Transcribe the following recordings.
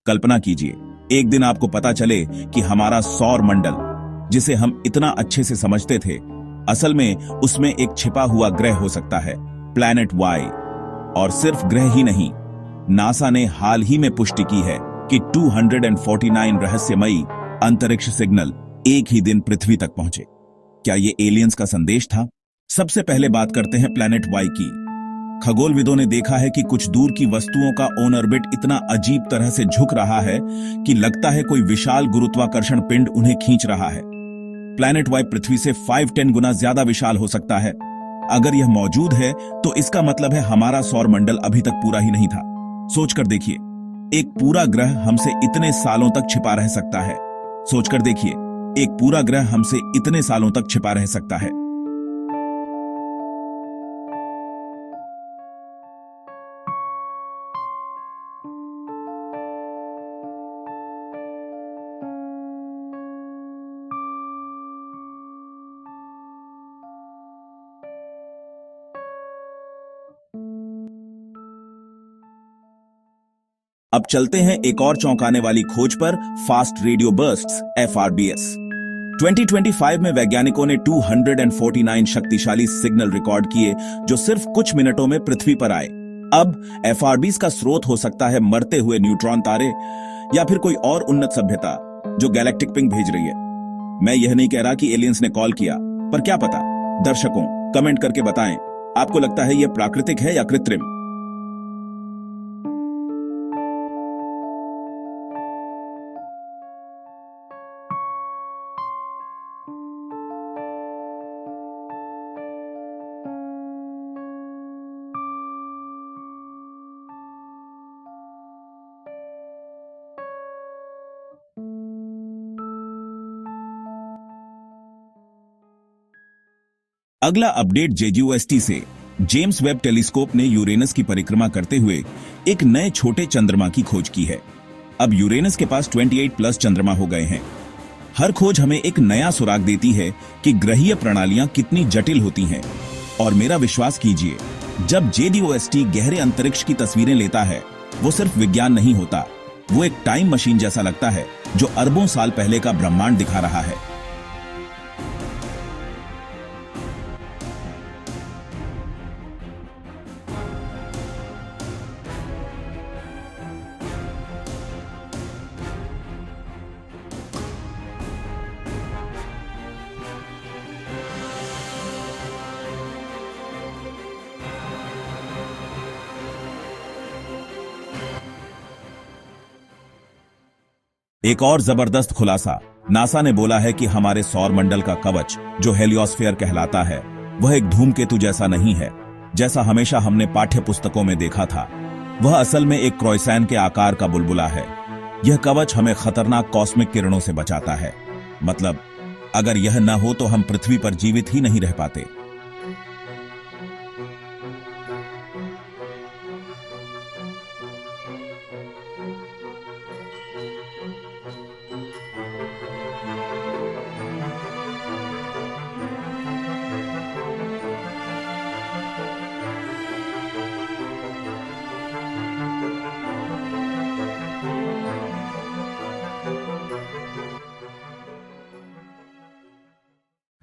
कल्पना कीजिए, एक दिन आपको पता चले कि हमारा सौर मंडल, जिसे हम इतना अच्छे से समझते थे, असल में उसमें एक छिपा हुआ ग्रह हो सकता है, प्लैनेट वाई। और सिर्फ ग्रह ही नहीं, नासा ने हाल ही में पुष्टि की है कि 249 रहस्यमयी अंतरिक्ष सिग्नल एक ही दिन पृथ्वी तक पहुंचे। क्या ये एलियंस का संदेश था? सबसे पहले बात करते हैं प्लैनेट वाई की। खगोलविदों ने देखा है कि कुछ दूर की वस्तुओं का ऑन ऑर्बिट इतना अजीब तरह से झुक रहा है कि लगता है कोई विशाल गुरुत्वाकर्षण पिंड उन्हें खींच रहा है। प्लैनेट वाई पृथ्वी से 5-10 गुना ज्यादा विशाल हो सकता है। अगर यह मौजूद है तो इसका मतलब है हमारा सौर मंडल अभी तक पूरा ही नहीं था। सोचकर देखिए, एक पूरा ग्रह हमसे इतने सालों तक छिपा रह सकता है। सोचकर देखिए, एक पूरा ग्रह हमसे इतने सालों तक छिपा रह सकता है। अब चलते हैं एक और चौंकाने वाली खोज पर, फास्ट रेडियो बर्स्ट्स FRBS। 2025 में वैज्ञानिकों ने 249 शक्तिशाली सिग्नल रिकॉर्ड किए जो सिर्फ कुछ मिनटों में पृथ्वी पर आए। अब FRBS का स्रोत हो सकता है मरते हुए न्यूट्रॉन तारे या फिर कोई और उन्नत सभ्यता जो गैलेक्टिक पिंग भेज रही है। मैं यह नहीं कह रहा कि एलियंस ने कॉल किया, पर क्या पता। दर्शकों, कमेंट करके बताएं, आपको लगता है यह प्राकृतिक है या कृत्रिम? अगला अपडेट JUST से। जेम्स वेब टेलीस्कोप ने यूरेनस की परिक्रमा करते हुए एक नए छोटे चंद्रमा की खोज की है। अब यूरेनस के पास 28+ चंद्रमा हो गए हैं। हर खोज हमें एक नया सुराग देती है कि ग्रहीय प्रणालियां कितनी जटिल होती हैं। और मेरा विश्वास कीजिए, जब JUST गहरे अंतरिक्ष की तस्वीरें लेता है, वो सिर्फ विज्ञान नहीं होता, वो एक टाइम मशीन जैसा लगता है जो अरबों साल पहले का ब्रह्मांड दिखा रहा है। एक और जबरदस्त खुलासा। नासा ने बोला है कि हमारे सौर मंडल का कवच, जो हेलियोस्फीयर कहलाता है, वह एक धूमकेतु जैसा नहीं है जैसा हमेशा हमने पाठ्य पुस्तकों में देखा था। वह असल में एक क्रोइसैन के आकार का बुलबुला है। यह कवच हमें खतरनाक कॉस्मिक किरणों से बचाता है। मतलब, अगर यह न हो तो हम पृथ्वी पर जीवित ही नहीं रह पाते।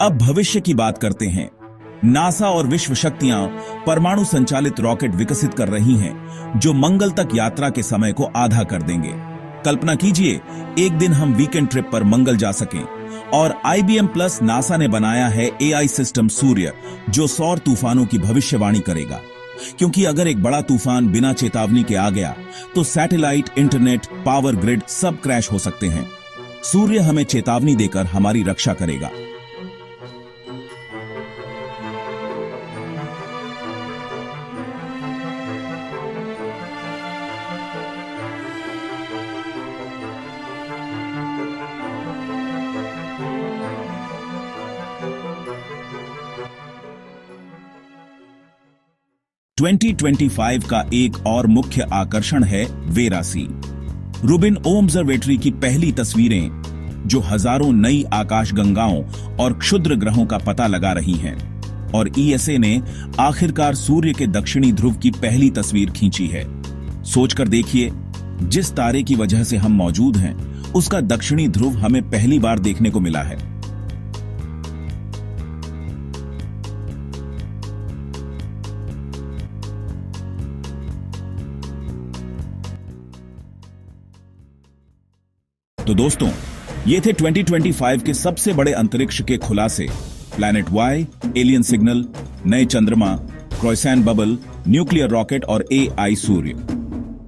अब भविष्य की बात करते हैं। नासा और विश्व शक्तियां परमाणु संचालित रॉकेट विकसित कर रही हैं जो मंगल तक यात्रा के समय को आधा कर देंगे। कल्पना कीजिए, एक दिन हम वीकेंड ट्रिप पर मंगल जा सकें। और IBM प्लस नासा ने बनाया है AI सिस्टम सूर्य, जो सौर तूफानों की भविष्यवाणी करेगा। क्योंकि अगर एक बड़ा तूफान बिना चेतावनी के आ गया तो satellite, internet, power grid sub crash हो सकते हैं। सूर्य हमें चेतावनी देकर हमारी रक्षा करेगा। ट्वेंटी 2025 का एक और मुख्य आकर्षण है वेरा सी। रूबिन ऑब्जर्वेटरी की पहली तस्वीरें, जो हजारों नई आकाशगंगाओं और क्षुद्र ग्रहों का पता लगा रही हैं। और ESA ने आखिरकार सूर्य के दक्षिणी ध्रुव की पहली तस्वीर खींची है। सोचकर देखिए, जिस तारे की वजह से हम मौजूद हैं, उसका दक्षिणी ध्रुव हमें पहली बार देखने को मिला है। तो दोस्तों, ये थे 2025 के सबसे बड़े अंतरिक्ष के खुलासे। प्लैनेट वाई, एलियन सिग्नल, नए चंद्रमा, क्रॉयसैन बबल, न्यूक्लियर रॉकेट और AI सूर्य।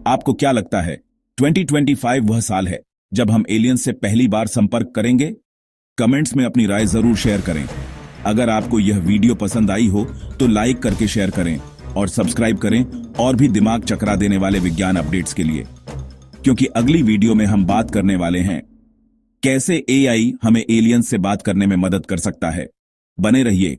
आपको क्या लगता है 2025 वह साल है जब हम एलियन से पहली बार संपर्क करेंगे? कमेंट्स में अपनी राय जरूर शेयर करें। अगर आपको यह वीडियो पसंद आई हो तो लाइक करके शेयर करें और सब्सक्राइब करें और भी दिमाग चकरा देने वाले विज्ञान अपडेट्स के लिए, क्योंकि अगली वीडियो में हम बात करने वाले हैं कैसे AI हमें एलियन से बात करने में मदद कर सकता है। बने रहिए